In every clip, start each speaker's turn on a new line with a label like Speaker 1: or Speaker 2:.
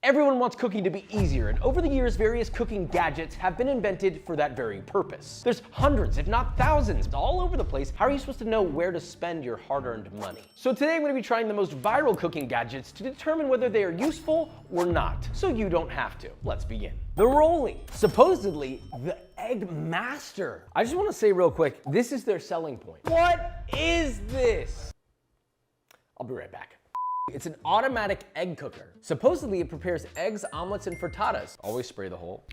Speaker 1: Everyone wants cooking to be easier, and over the years, various cooking gadgets have been invented for that very purpose. There's hundreds, if not thousands, all over the place. How are you supposed to know where to spend your hard-earned money? So today I'm going to be trying the most viral cooking gadgets to determine whether they are useful or not, so you don't have to. Let's begin. The Rolly, supposedly the egg master. I just want to say real quick, this is their selling point. What is this? I'll be right back. It's an automatic egg cooker. Supposedly it prepares eggs, omelets, and frittatas. Always spray the hole.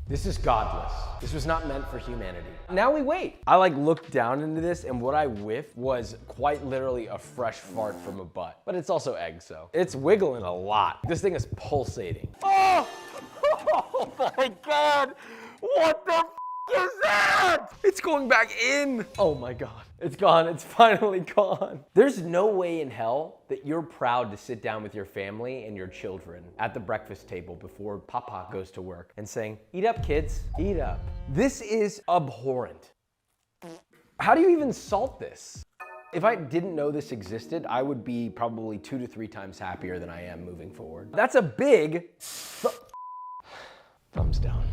Speaker 1: This is godless. This was not meant for humanity. Now we wait. I looked down into this, and what I whiffed was quite literally a fresh fart from a butt. But it's also egg, so it's wiggling a lot. This thing is pulsating. Oh! Oh my God! What the is that? It's going back in. Oh my God. It's gone. It's finally gone. There's no way in hell that you're proud to sit down with your family and your children at the breakfast table before Papa goes to work and saying, "Eat up, kids, eat up." This is abhorrent. How do you even salt this? If I didn't know this existed, I would be probably 2 to 3 times happier than I am moving forward. That's a big thumbs down.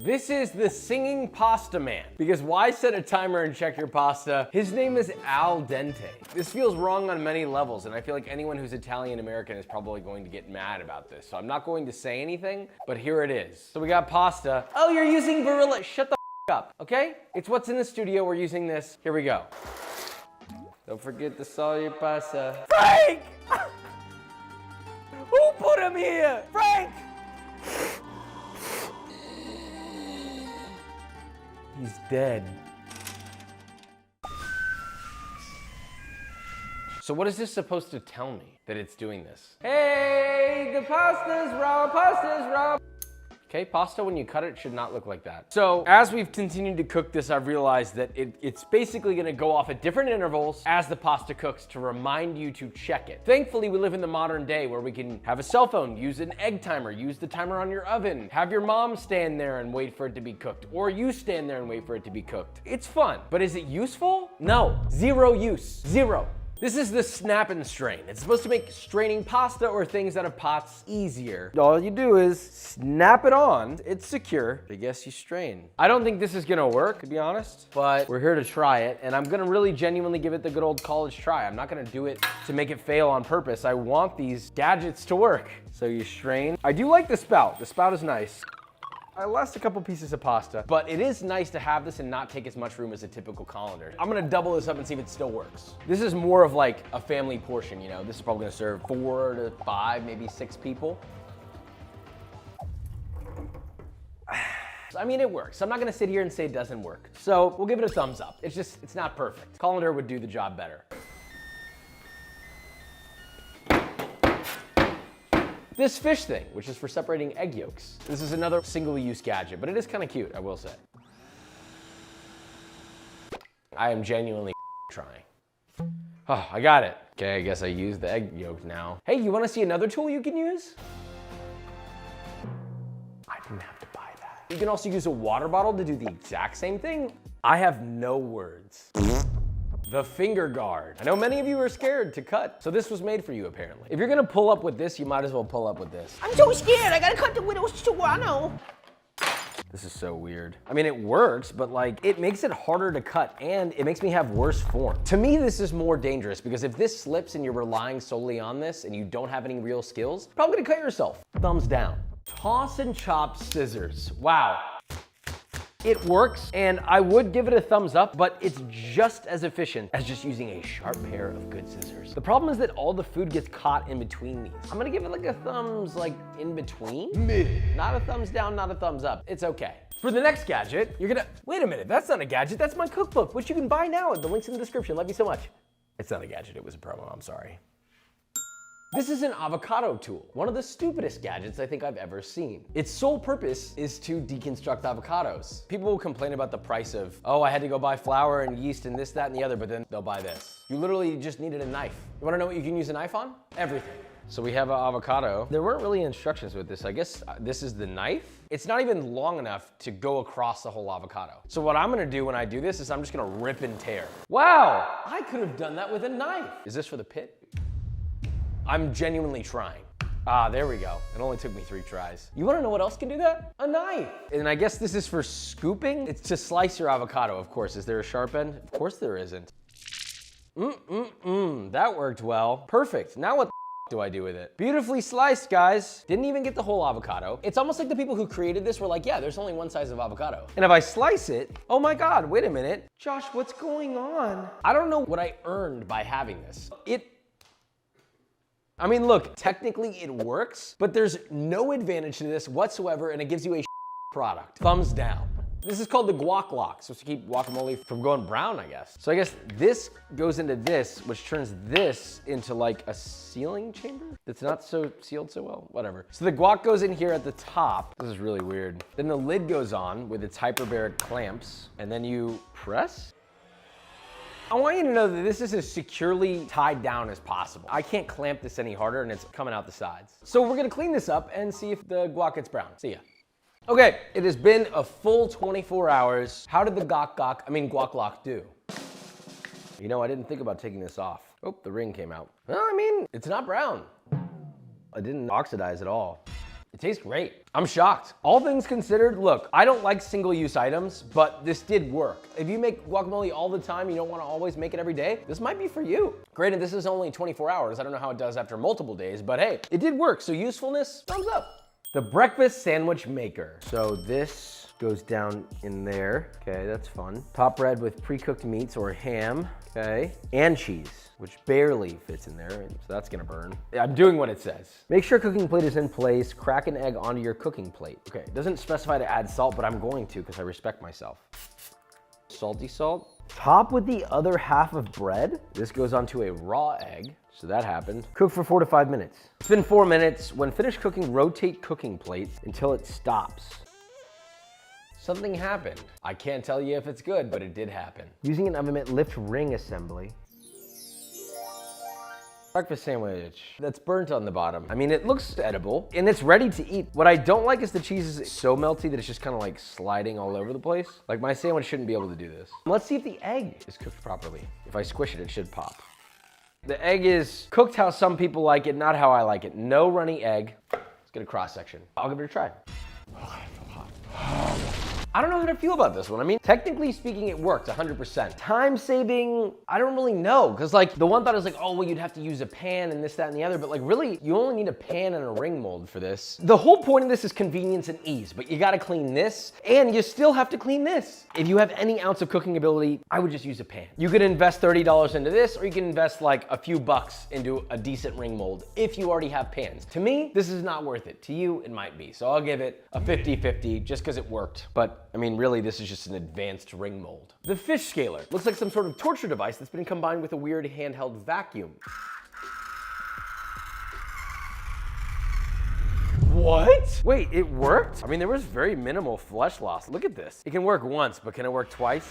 Speaker 1: This is the singing pasta man. Because why set a timer and check your pasta? His name is Al Dente. This feels wrong on many levels, and I feel like anyone who's Italian American is probably going to get mad about this. So I'm not going to say anything, but here it is. So we got pasta. Oh, you're using Barilla. Shut the up, okay? It's what's in the studio. We're using this. Here we go. Don't forget to salt your pasta. Frank! Who put him here? Frank! He's dead. So what is this supposed to tell me that it's doing this? Hey, the pasta's raw, pasta's raw. Okay, pasta when you cut it should not look like that. So as we've continued to cook this, I've realized that it's basically gonna go off at different intervals as the pasta cooks to remind you to check it. Thankfully, we live in the modern day where we can have a cell phone, use an egg timer, use the timer on your oven, have your mom stand there and wait for it to be cooked, or you stand there and wait for it to be cooked. It's fun, but is it useful? No, zero use, zero. This is the snap and strain. It's supposed to make straining pasta or things out of pots easier. All you do is snap it on. It's secure. I guess you strain. I don't think this is gonna work, to be honest, but we're here to try it, and I'm gonna really genuinely give it the good old college try. I'm not gonna do it to make it fail on purpose. I want these gadgets to work. So you strain. I do like the spout. The spout is nice. I lost a couple pieces of pasta, but it is nice to have this and not take as much room as a typical colander. I'm gonna double this up and see if it still works. This is more of like a family portion, you know? This is probably gonna serve 4 to 5, maybe 6 people. I mean, it works. I'm not gonna sit here and say it doesn't work. So we'll give it a thumbs up. It's not perfect. Colander would do the job better. This fish thing, which is for separating egg yolks. This is another single-use gadget, but it is kind of cute, I will say. I am genuinely trying. Oh, I got it. Okay, I guess I use the egg yolk now. Hey, you wanna see another tool you can use? I didn't have to buy that. You can also use a water bottle to do the exact same thing. I have no words. The finger guard. I know many of you are scared to cut, so this was made for you apparently. If you're gonna pull up with this, you might as well pull up with this.
Speaker 2: I'm so scared, I gotta cut the widow's too, I know.
Speaker 1: This is so weird. I mean, it works, but it makes it harder to cut and it makes me have worse form. To me, this is more dangerous because if this slips and you're relying solely on this and you don't have any real skills, you're probably gonna cut yourself. Thumbs down. Toss and chop scissors. Wow. It works, and I would give it a thumbs up, but it's just as efficient as just using a sharp pair of good scissors. The problem is that all the food gets caught in between these. I'm gonna give it a thumbs in between. Mid. Not a thumbs down, not a thumbs up. It's okay. For the next gadget, you're gonna, wait a minute, that's not a gadget, that's my cookbook, which you can buy now. The link's in the description, love you so much. It's not a gadget, it was a promo, I'm sorry. This is an avocado tool, one of the stupidest gadgets I think I've ever seen. Its sole purpose is to deconstruct avocados. People will complain about the price of, oh, I had to go buy flour and yeast and this, that, and the other, but then they'll buy this. You literally just needed a knife. You wanna know what you can use a knife on? Everything. So we have an avocado. There weren't really instructions with this. I guess this is the knife. It's not even long enough to go across the whole avocado. So what I'm gonna do when I do this is I'm just gonna rip and tear. Wow, I could have done that with a knife. Is this for the pit? I'm genuinely trying. Ah, there we go. It only took me 3 tries. You wanna know what else can do that? A knife. And I guess this is for scooping. It's to slice your avocado, of course. Is there a sharp end? Of course there isn't. That worked well. Perfect. Now what the do I do with it? Beautifully sliced, guys. Didn't even get the whole avocado. It's almost like the people who created this were like, yeah, there's only one size of avocado. And if I slice it, oh my God, wait a minute. Josh, what's going on? I don't know what I earned by having this. I mean, look, technically it works, but there's no advantage to this whatsoever, and it gives you a product. Thumbs down. This is called the guac lock. Supposed to keep guacamole from going brown, I guess. So I guess this goes into this, which turns this into like a sealing chamber that's not so sealed so well, whatever. So the guac goes in here at the top. This is really weird. Then the lid goes on with its hyperbaric clamps, and then you press. I want you to know that this is as securely tied down as possible. I can't clamp this any harder and it's coming out the sides. So we're gonna clean this up and see if the guac gets brown. See ya. Okay, it has been a full 24 hours. How did the guac lock do? You know, I didn't think about taking this off. Oh, the ring came out. Well, I mean, it's not brown. It didn't oxidize at all. It tastes great. I'm shocked. All things considered, look, I don't like single-use items, but this did work. If you make guacamole all the time, you don't wanna always make it every day, this might be for you. Granted, this is only 24 hours. I don't know how it does after multiple days, but hey, it did work, so usefulness, thumbs up. The breakfast sandwich maker. So this goes down in there. Okay, that's fun. Top bread with pre-cooked meats or ham, okay, and cheese, which barely fits in there, so that's gonna burn. I'm doing what it says. Make sure cooking plate is in place. Crack an egg onto your cooking plate. Okay, it doesn't specify to add salt, but I'm going to because I respect myself. Salty salt. Top with the other half of bread. This goes onto a raw egg. So that happened. Cook for 4 to 5 minutes. It's been 4 minutes. When finished cooking, rotate cooking plate until it stops. Something happened. I can't tell you if it's good, but it did happen. Using an oven mitt, lift ring assembly. Breakfast sandwich that's burnt on the bottom. I mean, it looks edible and it's ready to eat. What I don't like is the cheese is so melty that it's just kind of like sliding all over the place. Like my sandwich shouldn't be able to do this. Let's see if the egg is cooked properly. If I squish it, it should pop. The egg is cooked how some people like it, not how I like it. No runny egg. Let's get a cross section. I'll give it a try. I don't know how to feel about this one. I mean, technically speaking, it worked 100%. Time saving, I don't really know. Cause like the one thought is like, oh, well, you'd have to use a pan and this, that, and the other. But like really, you only need a pan and a ring mold for this. The whole point of this is convenience and ease, but you gotta clean this and you still have to clean this. If you have any ounce of cooking ability, I would just use a pan. You could invest $30 into this, or you can invest like a few bucks into a decent ring mold if you already have pans. To me, this is not worth it. To you, it might be. So I'll give it a 50-50 just cause it worked. But I mean, really, this is just an advanced ring mold. The fish scaler looks like some sort of torture device that's been combined with a weird handheld vacuum. What? Wait, it worked? I mean, there was very minimal flesh loss. Look at this. It can work once, but can it work twice?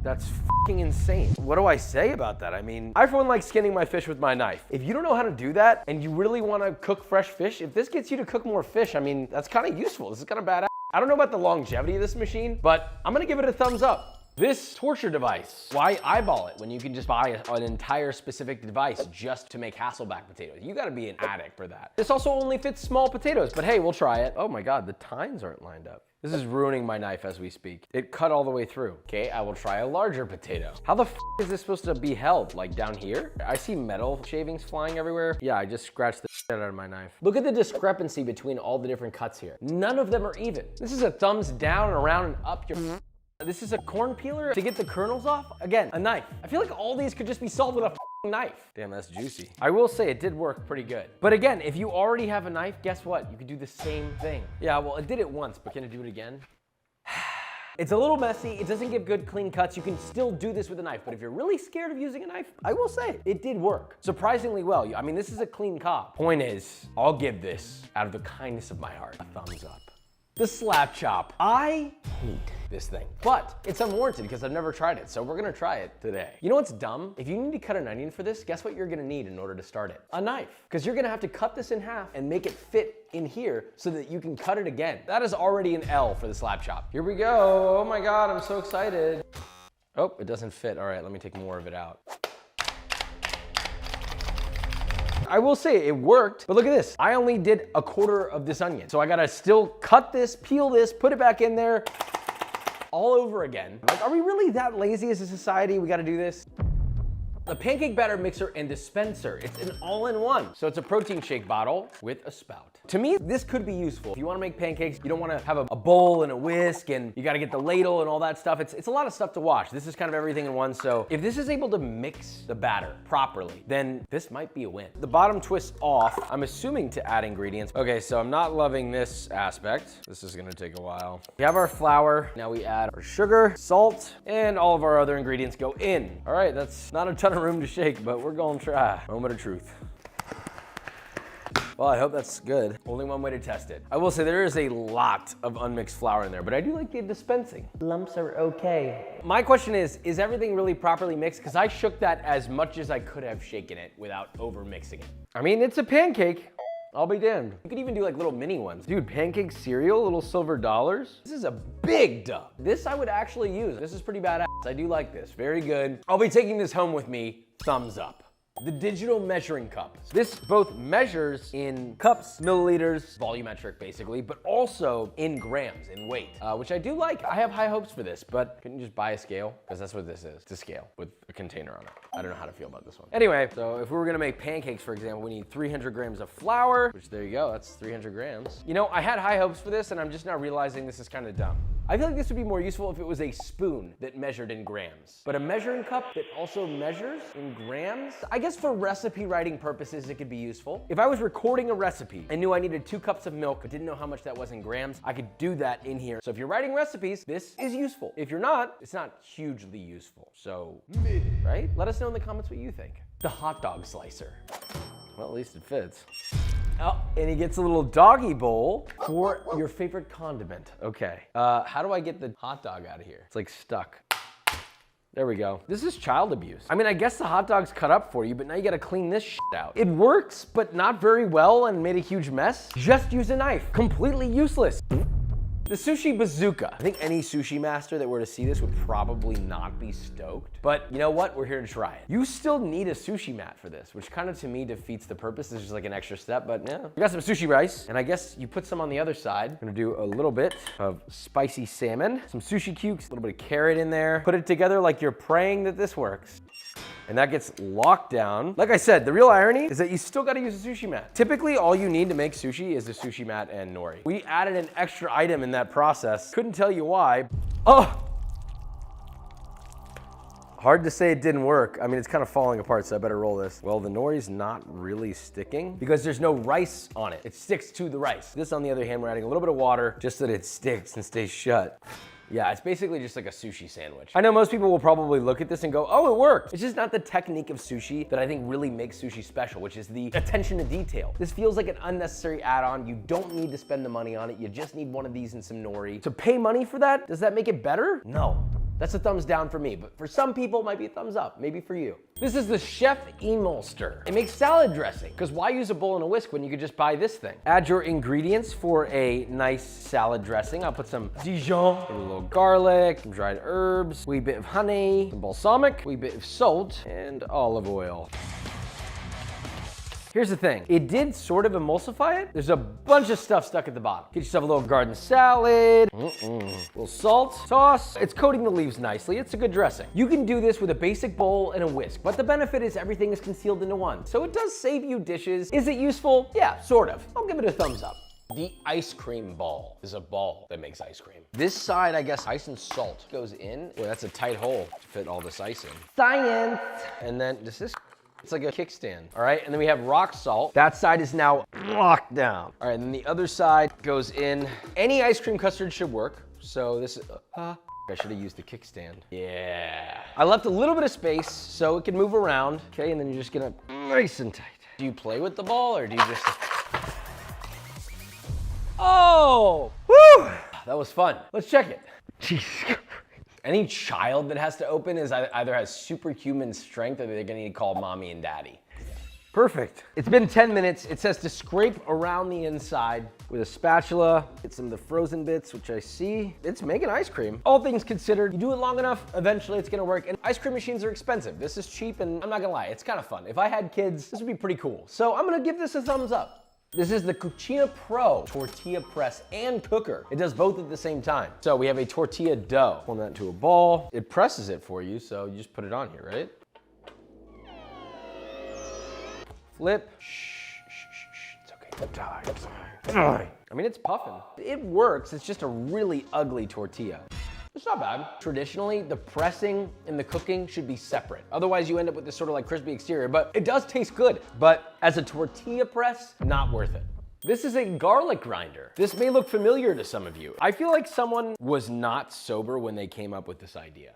Speaker 1: That's fucking insane. What do I say about that? I mean, I for one like skinning my fish with my knife. If you don't know how to do that and you really want to cook fresh fish, if this gets you to cook more fish, I mean, that's kind of useful. This is kind of badass. I don't know about the longevity of this machine, but I'm gonna give it a thumbs up. This torture device, why eyeball it when you can just buy an entire specific device just to make Hasselback potatoes? You gotta be an addict for that. This also only fits small potatoes, but hey, we'll try it. Oh my God, the tines aren't lined up. This is ruining my knife as we speak. It cut all the way through. Okay, I will try a larger potato. How the is this supposed to be held? Like down here? I see metal shavings flying everywhere. Yeah, I just scratched the shit out of my knife. Look at the discrepancy between all the different cuts here. None of them are even. This is a thumbs down, around, and up your This is a corn peeler to get the kernels off. Again, a knife. I feel like all these could just be solved with a knife. Damn, that's juicy. I will say it did work pretty good. But again, if you already have a knife, guess what? You could do the same thing. Yeah, well, it did it once, but can it do it again? It's a little messy. It doesn't give good clean cuts. You can still do this with a knife, but if you're really scared of using a knife, I will say it did work surprisingly well. I mean, this is a clean cob. Point is, I'll give this, out of the kindness of my heart, a thumbs up. The slap chop. I hate this thing, but it's unwarranted because I've never tried it, so we're gonna try it today. You know what's dumb? If you need to cut an onion for this, guess what you're gonna need in order to start it? A knife, because you're gonna have to cut this in half and make it fit in here so that you can cut it again. That is already an L for the slap chop. Here we go. Oh my God, I'm so excited. Oh, it doesn't fit. All right, let me take more of it out. I will say it worked, but look at this. I only did a quarter of this onion. So I gotta still cut this, peel this, put it back in there all over again. Like, are we really that lazy as a society? We gotta do this? The pancake batter mixer and dispenser. It's an all-in-one. So it's a protein shake bottle with a spout. To me, this could be useful. If you wanna make pancakes, you don't wanna have a bowl and a whisk and you gotta get the ladle and all that stuff. It's a lot of stuff to wash. This is kind of everything in one. So if this is able to mix the batter properly, then this might be a win. The bottom twists off, I'm assuming to add ingredients. Okay, so I'm not loving this aspect. This is gonna take a while. We have our flour. Now we add our sugar, salt, and all of our other ingredients go in. All right, that's not a ton of room to shake, but we're gonna try. Moment of truth. Well, I hope that's good. Only one way to test it. I will say there is a lot of unmixed flour in there, but I do like the dispensing. Lumps are okay. My question is everything really properly mixed? Because I shook that as much as I could have shaken it without over mixing it. I mean, it's a pancake. I'll be damned. You could even do like little mini ones. Dude, pancake cereal, little silver dollars. This is a big dub. This I would actually use. This is pretty badass. I do like this, very good. I'll be taking this home with me, thumbs up. The digital measuring cup. This both measures in cups, milliliters, volumetric basically, but also in grams, in weight, which I do like. I have high hopes for this, but couldn't you just buy a scale? Because that's what this is, it's a scale with a container on it. I don't know how to feel about this one. Anyway, so if we were gonna make pancakes, for example, we need 300 grams of flour, which there you go, that's 300 grams. You know, I had high hopes for this and I'm just now realizing this is kind of dumb. I feel like this would be more useful if it was a spoon that measured in grams, but a measuring cup that also measures in grams? I guess for recipe writing purposes, it could be useful. If I was recording a recipe and knew I needed 2 cups of milk, but didn't know how much that was in grams, I could do that in here. So if you're writing recipes, this is useful. If you're not, it's not hugely useful. So, right? Let us know in the comments what you think. The hot dog slicer. Well, at least it fits. Oh, and he gets a little doggy bowl for your favorite condiment. Okay, how do I get the hot dog out of here? It's like stuck. There we go. This is child abuse. I mean, I guess the hot dog's cut up for you, but now you gotta clean this shit out. It works, but not very well and made a huge mess. Just use a knife. Completely useless. The sushi bazooka. I think any sushi master that were to see this would probably not be stoked. But you know what? We're here to try it. You still need a sushi mat for this, which kind of to me defeats the purpose. It's just like an extra step, but yeah. We got some sushi rice, and I guess you put some on the other side. I'm gonna do a little bit of spicy salmon, some sushi cubes, a little bit of carrot in there. Put it together like you're praying that this works. And that gets locked down. Like I said, the real irony is that you still gotta use a sushi mat. Typically, all you need to make sushi is a sushi mat and nori. We added an extra item in that process. Couldn't tell you why. Oh! Hard to say it didn't work. I mean, it's kind of falling apart, so I better roll this. Well, the nori's not really sticking because there's no rice on it. It sticks to the rice. This, on the other hand, we're adding a little bit of water just so that it sticks and stays shut. Yeah, it's basically just like a sushi sandwich. I know most people will probably look at this and go, oh, it worked. It's just not the technique of sushi that I think really makes sushi special, which is the attention to detail. This feels like an unnecessary add-on. You don't need to spend the money on it. You just need one of these and some nori. To pay money for that, does that make it better? No. That's a thumbs down for me, but for some people it might be a thumbs up, maybe for you. This is the Chef Emulster. It makes salad dressing, because why use a bowl and a whisk when you could just buy this thing? Add your ingredients for a nice salad dressing. I'll put some Dijon, a little garlic, some dried herbs, wee bit of honey, some balsamic, wee bit of salt, and olive oil. Here's the thing, it did sort of emulsify it. There's a bunch of stuff stuck at the bottom. Get yourself a little garden salad, a little salt, toss. It's coating the leaves nicely. It's a good dressing. You can do this with a basic bowl and a whisk, but the benefit is everything is concealed into one. So it does save you dishes. Is it useful? Yeah, sort of. I'll give it a thumbs up. The ice cream ball is a ball that makes ice cream. This side, I guess, ice and salt goes in. Boy, that's a tight hole to fit all this ice in. Science! And then does this, it's like a kickstand, all right? And then we have rock salt. That side is now locked down. All right, and then the other side goes in. Any ice cream custard should work. So this is, I should have used the kickstand. Yeah. I left a little bit of space so it can move around. Okay, and then you're just gonna nice and tight. Do you play with the ball or do you just, oh, woo! That was fun. Let's check it. Jeez. Any child that has to open is either has superhuman strength or they're gonna need to call mommy and daddy. Perfect. It's been 10 minutes. It says to scrape around the inside with a spatula. Get some of the frozen bits, which I see. It's making ice cream. All things considered, you do it long enough, eventually it's gonna work. And ice cream machines are expensive. This is cheap, and I'm not gonna lie, it's kind of fun. If I had kids, this would be pretty cool. So I'm gonna give this a thumbs up. This is the Cucina Pro tortilla press and cooker. It does both at the same time. So we have a tortilla dough. Pull that into a ball. It presses it for you, so you just put it on here, right? Flip. Shh, it's okay. It's high. I mean, it's puffing. It works, it's just a really ugly tortilla. It's not bad. Traditionally, the pressing and the cooking should be separate. Otherwise, you end up with this sort of like crispy exterior, but it does taste good. But as a tortilla press, not worth it. This is a garlic grinder. This may look familiar to some of you. I feel like someone was not sober when they came up with this idea.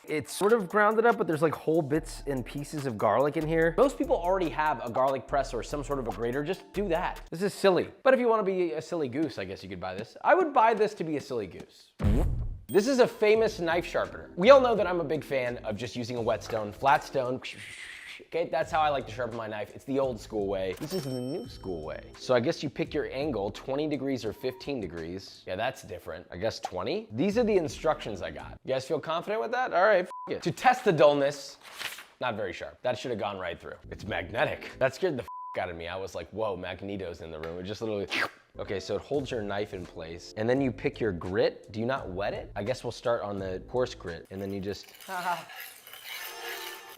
Speaker 1: It's sort of grounded up, but there's like whole bits and pieces of garlic in here. Most people already have a garlic press or some sort of a grater. Just do that. This is silly. But if you want to be a silly goose, I guess you could buy this. I would buy this to be a silly goose. This is a famous knife sharpener. We all know that I'm a big fan of just using a whetstone, flat stone. Okay, that's how I like to sharpen my knife. It's the old school way. This is the new school way. So I guess you pick your angle, 20 degrees or 15 degrees. Yeah, that's different. I guess 20. These are the instructions I got. You guys feel confident with that? All right, it. To test the dullness, not very sharp. That should have gone right through. It's magnetic. That scared the out of me. I was like, whoa, Magneto's in the room. It just literally, okay, so it holds your knife in place. And then you pick your grit. Do you not wet it? I guess we'll start on the coarse grit. And then you just,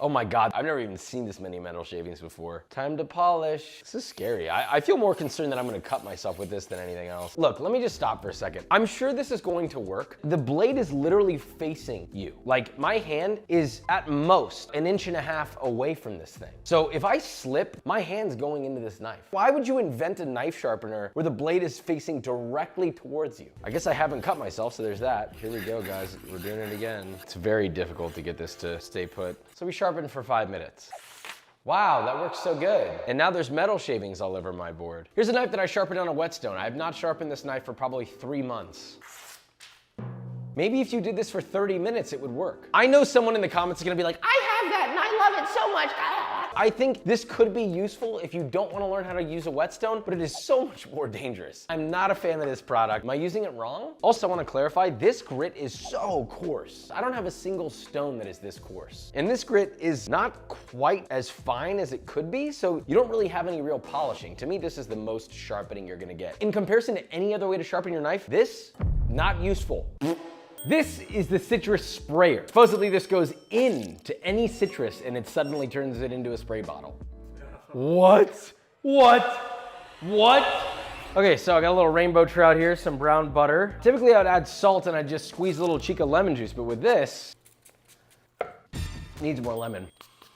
Speaker 1: oh my God, I've never even seen this many metal shavings before. Time to polish. This is scary. I feel more concerned that I'm gonna cut myself with this than anything else. Look, let me just stop for a second. I'm sure this is going to work. The blade is literally facing you. Like my hand is at most 1.5 inches away from this thing. So if I slip, my hand's going into this knife. Why would you invent a knife sharpener where the blade is facing directly towards you? I guess I haven't cut myself, so there's that. Here we go, guys. We're doing it again. It's very difficult to get this to stay put. So we sharpen for 5 minutes. Wow, that works so good. And now there's metal shavings all over my board. Here's a knife that I sharpened on a whetstone. I have not sharpened this knife for probably 3 months. Maybe if you did this for 30 minutes, it would work. I know someone in the comments is gonna be like,
Speaker 2: I have that and I love it so much.
Speaker 1: I think this could be useful if you don't wanna learn how to use a whetstone, but it is so much more dangerous. I'm not a fan of this product. Am I using it wrong? Also, I wanna clarify, this grit is so coarse. I don't have a single stone that is this coarse. And this grit is not quite as fine as it could be, so you don't really have any real polishing. To me, this is the most sharpening you're gonna get. In comparison to any other way to sharpen your knife, this, not useful. This is the citrus sprayer. Supposedly this goes into any citrus and it suddenly turns it into a spray bottle. What? Okay, so I got a little rainbow trout here, some brown butter. Typically I would add salt and I'd just squeeze a little cheek of lemon juice, but with this, needs more lemon.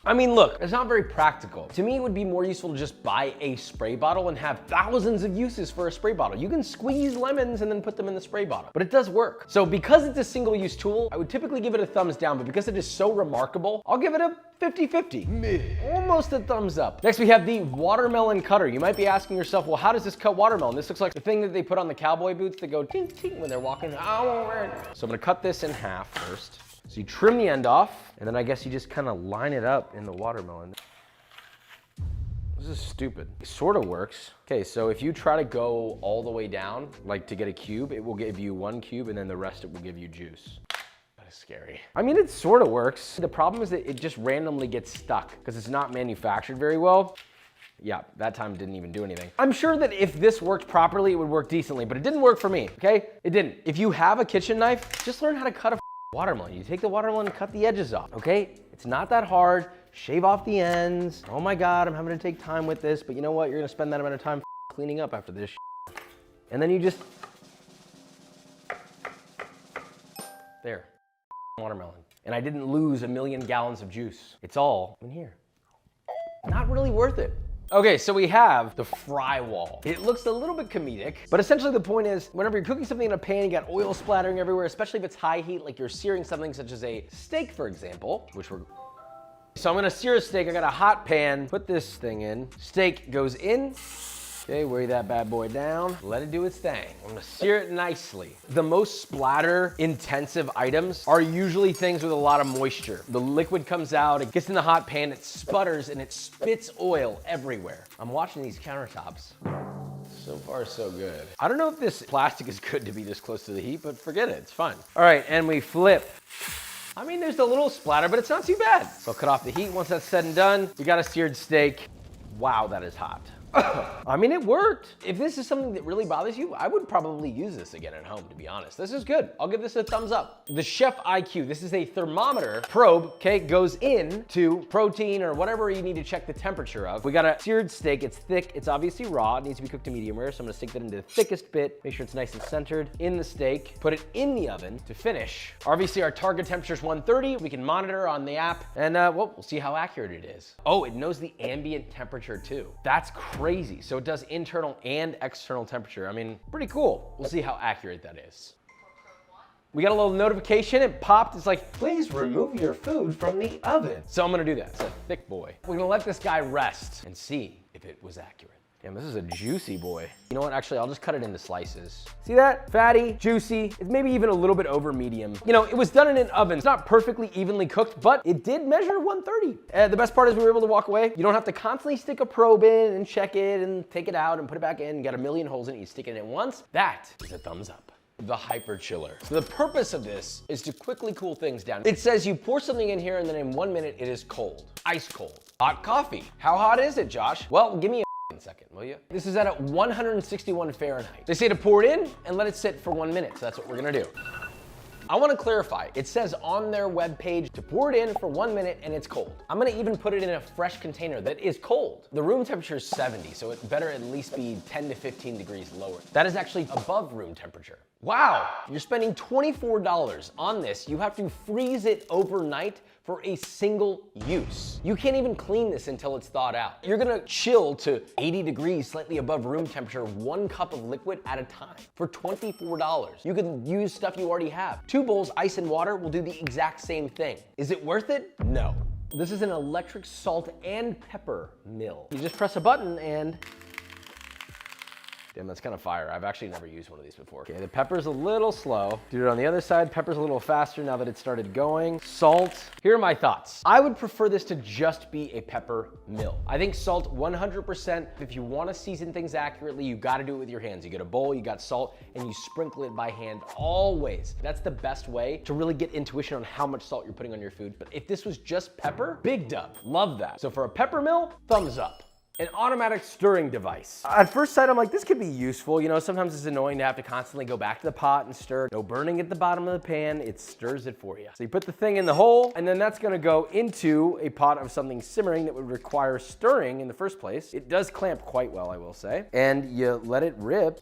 Speaker 1: I mean, look, it's not very practical. To me, it would be more useful to just buy a spray bottle and have thousands of uses for a spray bottle. You can squeeze lemons and then put them in the spray bottle, but it does work. So because it's a single-use tool, I would typically give it a thumbs down, but because it is so remarkable, I'll give it a 50-50. Almost a thumbs up. Next, we have the watermelon cutter. You might be asking yourself, well, how does this cut watermelon? This looks like the thing that they put on the cowboy boots that go ting, ting when they're walking. So I'm gonna cut this in half first. So you trim the end off, and then I guess you just kind of line it up in the watermelon. This is stupid. It sort of works. Okay, so if you try to go all the way down, like to get a cube, it will give you 1 cube, and then the rest it will give you juice. That is scary. I mean, it sort of works. The problem is that it just randomly gets stuck because it's not manufactured very well. Yeah, that time didn't even do anything. I'm sure that if this worked properly, it would work decently, but it didn't work for me, okay? It didn't. If you have a kitchen knife, just learn how to cut a watermelon. You take the watermelon and cut the edges off, okay? It's not that hard. Shave off the ends. Oh my God, I'm having to take time with this, but you know what? You're gonna spend that amount of time cleaning up after this. And then you just, there, watermelon. And I didn't lose 1 million gallons of juice. It's all in here. Not really worth it. Okay, so we have the fry wall. It looks a little bit comedic, but essentially the point is, whenever you're cooking something in a pan, you got oil splattering everywhere, especially if it's high heat, like you're searing something such as a steak, for example, so I'm gonna sear a steak. I got a hot pan, put this thing in. Steak goes in, Okay, weigh that bad boy down. Let it do its thing. I'm gonna sear it nicely. The most splatter intensive items are usually things with a lot of moisture. The liquid comes out, it gets in the hot pan, it sputters, and it spits oil everywhere. I'm watching these countertops. So far, so good. I don't know if this plastic is good to be this close to the heat, but forget it, it's fine. All right, and we flip. I mean, there's a little splatter, but it's not too bad. So I'll cut off the heat once that's said and done. We got a seared steak. Wow, that is hot. I mean, it worked. If this is something that really bothers you, I would probably use this again at home, to be honest. This is good. I'll give this a thumbs up. The Chef IQ, this is a thermometer probe, okay? Goes in to protein or whatever you need to check the temperature of. We got a seared steak. It's thick. It's obviously raw. It needs to be cooked to medium rare, so I'm gonna stick that into the thickest bit. Make sure it's nice and centered in the steak. Put it in the oven to finish. Obviously, our target temperature is 130. We can monitor on the app, and well, we'll see how accurate it is. Oh, it knows the ambient temperature too. That's crazy. So it does internal and external temperature. I mean, pretty cool. We'll see how accurate that is. We got a little notification, it popped. It's like, please remove your food from the oven. So I'm gonna do that. It's a thick boy. We're gonna let this guy rest and see if it was accurate. Damn, this is a juicy boy. You know what, actually, I'll just cut it into slices. See that? Fatty, juicy, it's maybe even a little bit over medium. You know, it was done in an oven. It's not perfectly evenly cooked, but it did measure 130. The best part is we were able to walk away. You don't have to constantly stick a probe in and check it and take it out and put it back in. You got a million holes in it, you stick it in once. That is a thumbs up. The hyper chiller. So the purpose of this is to quickly cool things down. It says you pour something in here and then in 1 minute it is cold, ice cold. Hot coffee. How hot is it, Josh? Well, give me a second, will you? This is at 161 Fahrenheit. They say to pour it in and let it sit for 1 minute, so that's what we're gonna do. I wanna clarify, it says on their webpage to pour it in for 1 minute and it's cold. I'm gonna even put it in a fresh container that is cold. The room temperature is 70, so it better at least be 10 to 15 degrees lower. That is actually above room temperature. Wow, you're spending $24 on this. You have to freeze it overnight for a single use. You can't even clean this until it's thawed out. You're gonna chill to 80 degrees, slightly above room temperature, 1 cup of liquid at a time for $24. You can use stuff you already have. 2 bowls, ice and water will do the exact same thing. Is it worth it? No. This is an electric salt and pepper mill. You just press a button and damn, that's kind of fire. I've actually never used one of these before. Okay, the pepper's a little slow. Do it on the other side. Pepper's a little faster now that it started going. Salt. Here are my thoughts. I would prefer this to just be a pepper mill. I think salt 100%. If you want to season things accurately, you got to do it with your hands. You get a bowl, you got salt, and you sprinkle it by hand always. That's the best way to really get intuition on how much salt you're putting on your food. But if this was just pepper, big dub. Love that. So for a pepper mill, thumbs up. An automatic stirring device. At first sight, I'm like, this could be useful. You know, sometimes it's annoying to have to constantly go back to the pot and stir. No burning at the bottom of the pan, it stirs it for you. So you put the thing in the hole, and then that's gonna go into a pot of something simmering that would require stirring in the first place. It does clamp quite well, I will say. And you let it rip.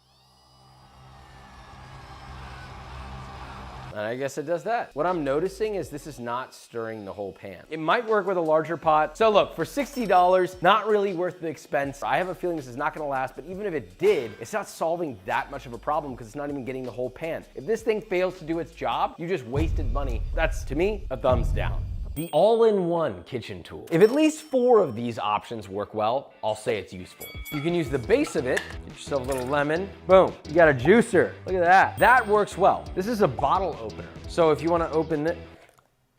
Speaker 1: And I guess it does that. What I'm noticing is this is not stirring the whole pan. It might work with a larger pot. So look, for $60, not really worth the expense. I have a feeling this is not gonna last, but even if it did, it's not solving that much of a problem because it's not even getting the whole pan. If this thing fails to do its job, you just wasted money. That's, to me, a thumbs down. The all-in-one kitchen tool. If at least 4 of these options work well, I'll say it's useful. You can use the base of it, get yourself a little lemon, boom, you got a juicer. Look at that. That works well. This is a bottle opener. So if you wanna open it,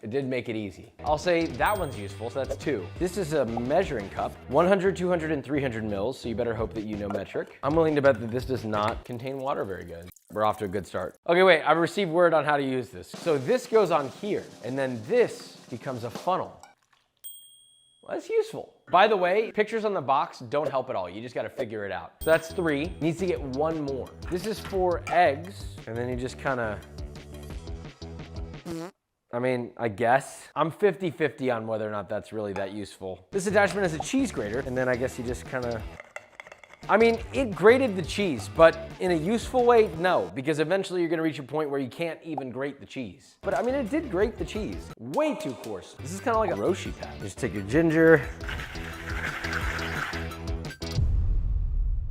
Speaker 1: it did make it easy. I'll say that one's useful, so that's 2. This is a measuring cup, 100, 200, and 300 mils, so you better hope that you know metric. I'm willing to bet that this does not contain water very good. We're off to a good start. Okay, wait, I've received word on how to use this. So this goes on here, and then this becomes a funnel. Well, that's useful. By the way, pictures on the box don't help at all. You just gotta figure it out. So that's 3, needs to get 1 more. This is for eggs, and then you just kinda, I mean, I guess. I'm 50-50 on whether or not that's really that useful. This attachment is a cheese grater, and then I guess you just kinda, I mean, it grated the cheese, but in a useful way, no, because eventually you're gonna reach a point where you can't even grate the cheese. But I mean, it did grate the cheese. Way too coarse. This is kind of like a Roshi pack. Just take your ginger.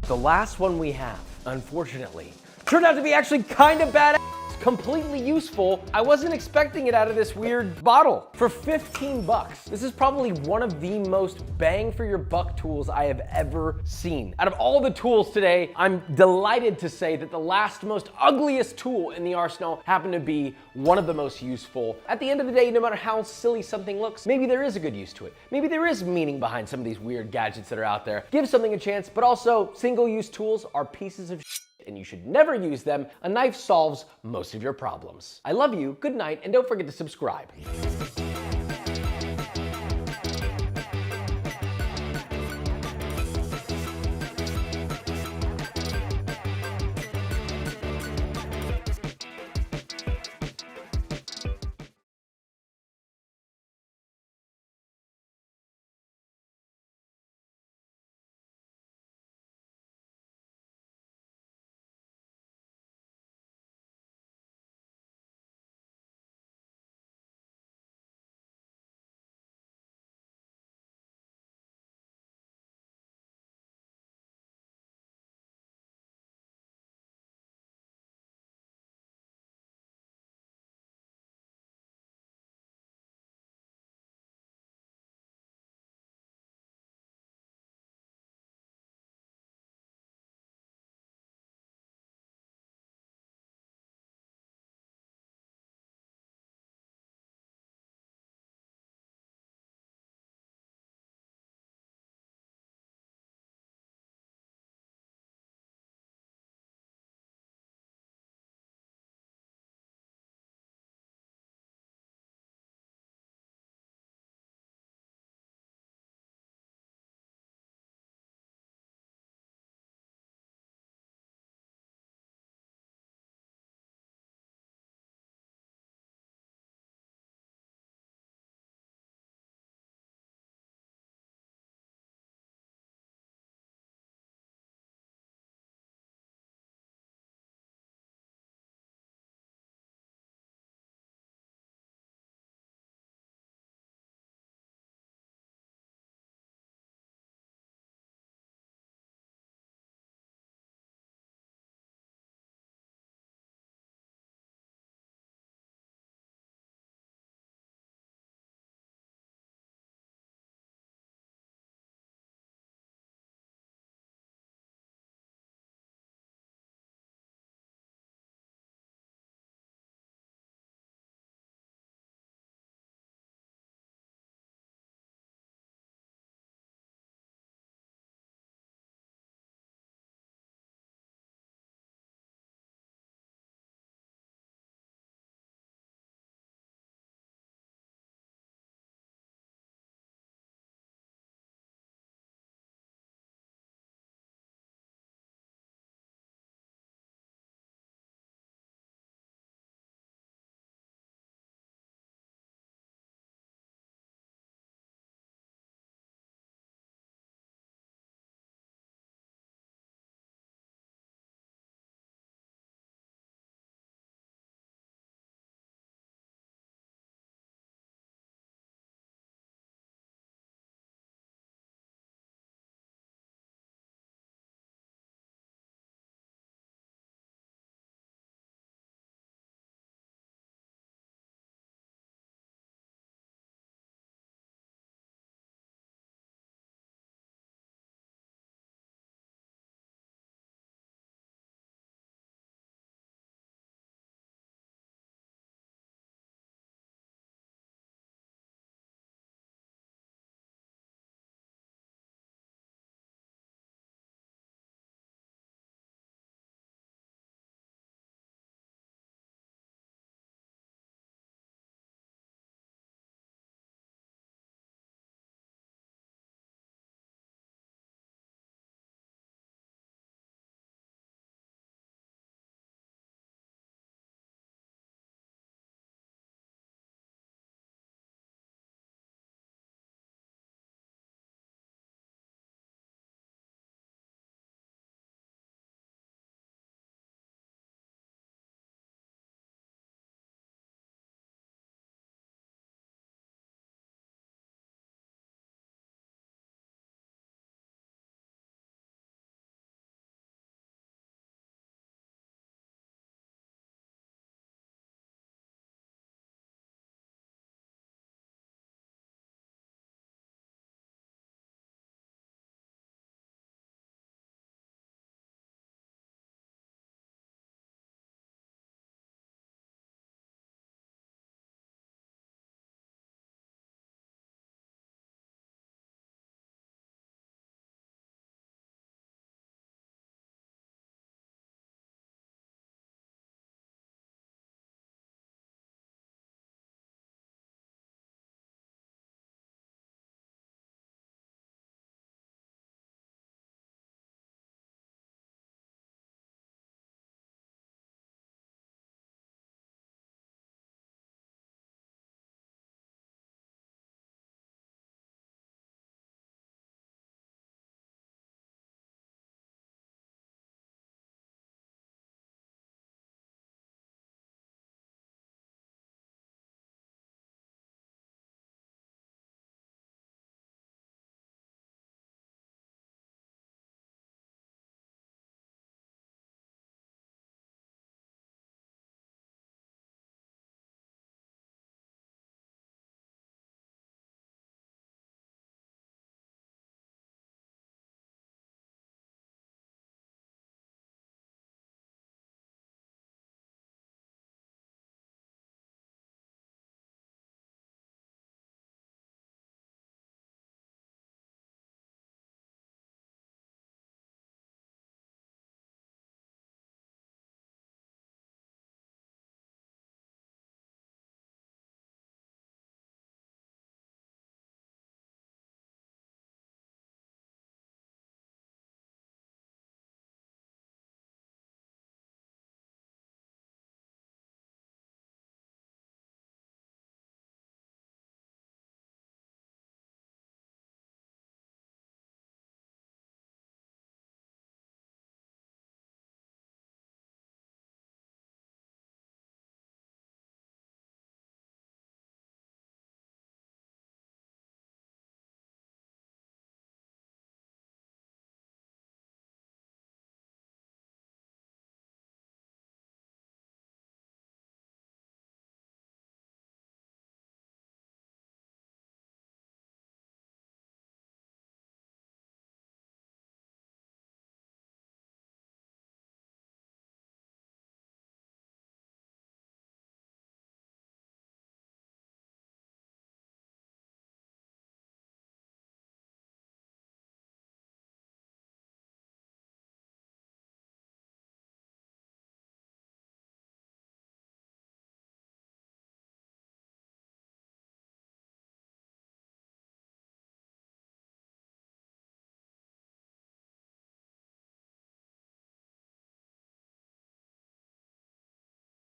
Speaker 1: The last one we have, unfortunately, turned out to be actually kind of badass. completely useful. I wasn't expecting it out of this weird bottle. For 15 bucks, this is probably one of the most bang for your buck tools I have ever seen. Out of all the tools today, I'm delighted to say that the last most ugliest tool in the arsenal happened to be one of the most useful. At the end of the day, no matter how silly something looks, maybe there is a good use to it. Maybe there is meaning behind some of these weird gadgets that are out there. Give something a chance, but also single-use tools are pieces of shit and you should never use them. A knife solves most of your problems. I love you, good night, and don't forget to subscribe.